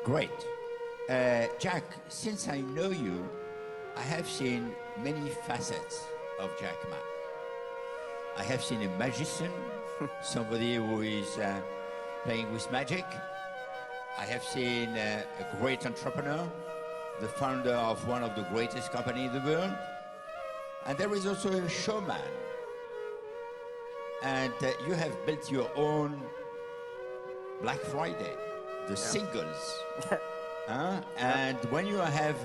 Great. Jack, since I know you, I have seen many facets of Jack Ma. I have seen a magician, somebody who is playing with magic. I have seen a great entrepreneur, the founder of one of the greatest companies in the world. And there is also a showman. And you have built your own Black Friday, the singles. And when you have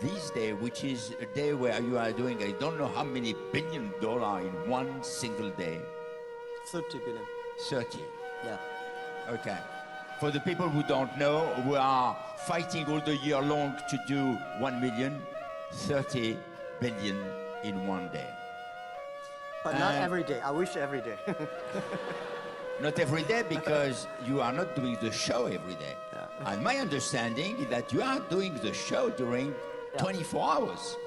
this day, which is a day where you are doing, I don't know how many $1 billion in one single day. 30 billion. 30. Yeah. Okay. For the people who don't know, we are fighting all the year long to do 1 million, 30 billion in one day. But not every day. I wish every day. Not every day, because you are not doing the show every day. Yeah. And my understanding is that you are doing the show during 24 hours.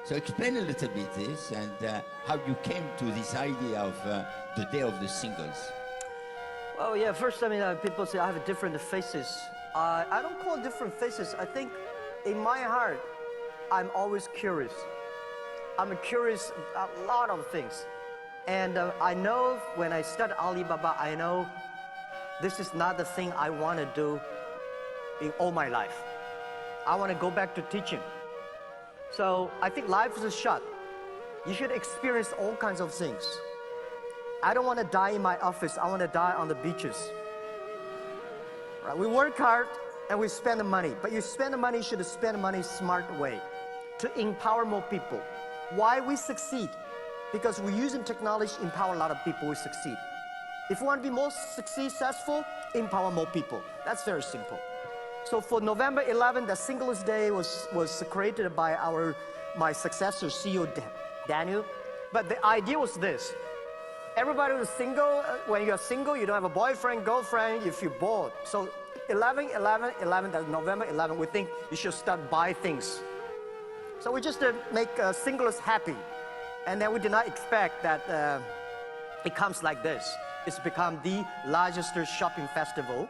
So explain a little bit this and how you came to this idea of the day of the singles. Well, yeah, first, I mean, people say I have different faces. I don't call it different faces. I think in my heart, I'm always curious. I'm curious about a lot of things. And I know when I started Alibaba, I know this is not the thing I want to do in all my life. I want to go back to teaching. So I think life is short. You should experience all kinds of things. I don't want to die in my office. I want to die on the beaches. Right? We work hard and we spend the money. But you spend the money, you should spend the money smart way to empower more people. Why we succeed? Because we're using technology to empower a lot of people, we succeed. If you want to be more successful, empower more people. That's very simple. So for November 11th, the Singles Day was created by my successor, CEO Daniel. But the idea was this. Everybody was single. When you're single, you don't have a boyfriend, girlfriend, you feel bored. So 11, that's November 11, we think you should start buy things. So we just make singles happy. And then we did not expect that it comes like this. It's become the largest shopping festival.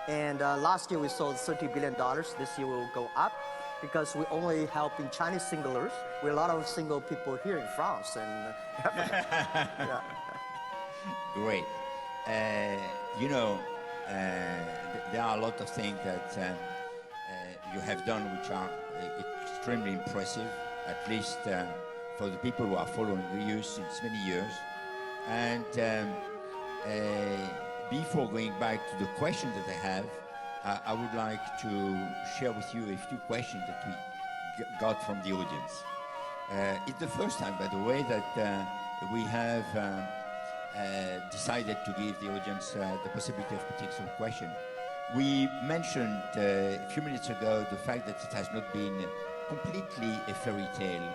And last year we sold $30 billion. This year will go up because we only helping Chinese singlers. We have a lot of single people here in France. And yeah. Great. You know, there are a lot of things that you have done which are extremely impressive, at least for the people who are following you since many years. And before going back to the questions that I have, I would like to share with you a few questions that we got from the audience. It's the first time, by the way, that we have decided to give the audience the possibility of putting some questions. We mentioned a few minutes ago the fact that it has not been completely a fairy tale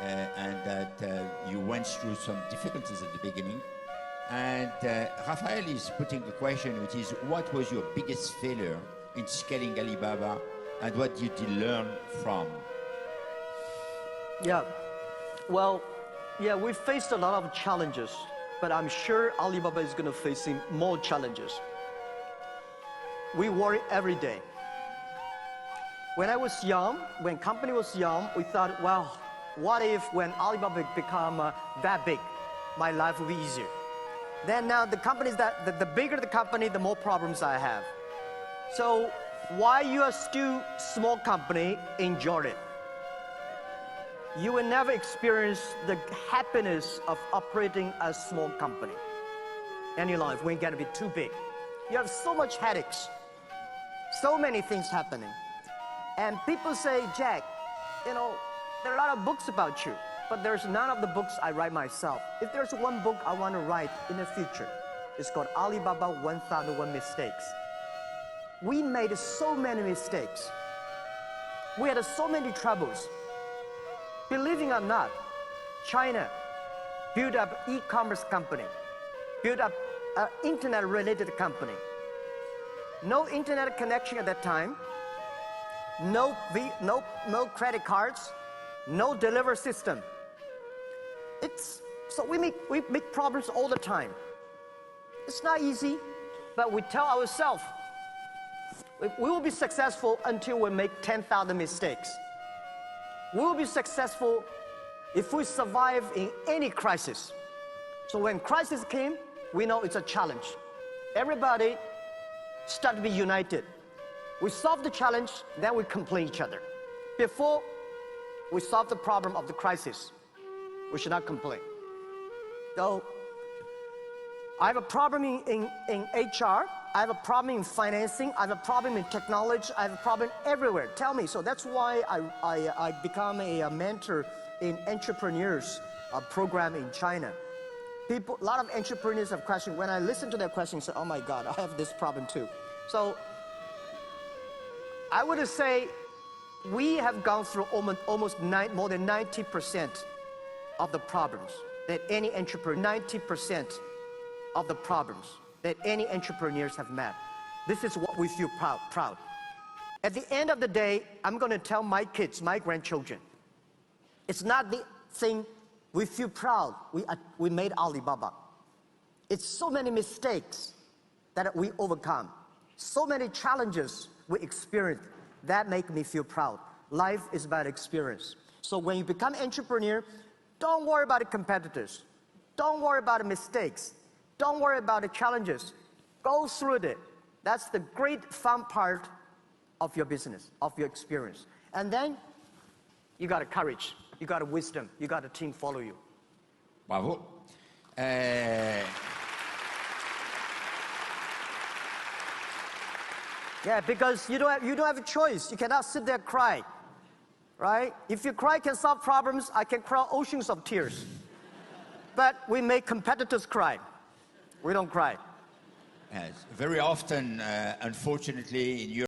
and that you went through some difficulties at the beginning. And Raphael is putting the question, which is, what was your biggest failure in scaling Alibaba and what did you learn from? Yeah, well, yeah, we faced a lot of challenges, but I'm sure Alibaba is going to face more challenges. We worry every day. When I was young, when company was young, we thought, well, what if when Alibaba become that big, my life will be easier. Then now the companies the bigger the company, the more problems I have. So while you are still small company, enjoy it. You will never experience the happiness of operating a small company in your life when you get to be too big. You have so much headaches, so many things happening. And people say, Jack, you know, there are a lot of books about you, but there's none of the books I write myself. If there's one book I want to write in the future, it's called Alibaba 1001 Mistakes. We made so many mistakes. We had so many troubles. Believing or not, China built up e-commerce company, built up an internet-related company. No internet connection at that time, no credit cards, no delivery system. So we make problems all the time. It's not easy, but we tell ourselves, We will be successful until we make 10,000 mistakes. We will be successful if we survive in any crisis. So when crisis came, we know it's a challenge. Everybody start to be united. We solve the challenge, then we complain each other. Before we solve the problem of the crisis, we should not complain. So I have a problem in HR, I have a problem in financing, I have a problem in technology, I have a problem everywhere. Tell me. So that's why I become a mentor in entrepreneurs program in China. A lot of entrepreneurs have questions. When I listen to their questions, I say, oh my God, I have this problem too. So I would say we have gone through almost more than 90% of the problems that any entrepreneur, 90% of the problems that any entrepreneurs have met. This is what we feel proud. At the end of the day, I'm going to tell my kids, my grandchildren, it's not the thing we feel proud we made Alibaba. It's so many mistakes that we overcome, so many challenges we experience that make me feel proud. Life is about experience. So when you become entrepreneur, don't worry about the competitors. Don't worry about the mistakes. Don't worry about the challenges. Go through it. That's the great fun part of your business, of your experience. And then you got courage, you got wisdom, you got a team follow you. Bravo. Yeah, because you don't have a choice. You cannot sit there and cry, right? If you cry can solve problems, I can cry oceans of tears. But we make competitors cry. We don't cry. Yes, very often, unfortunately, in Europe,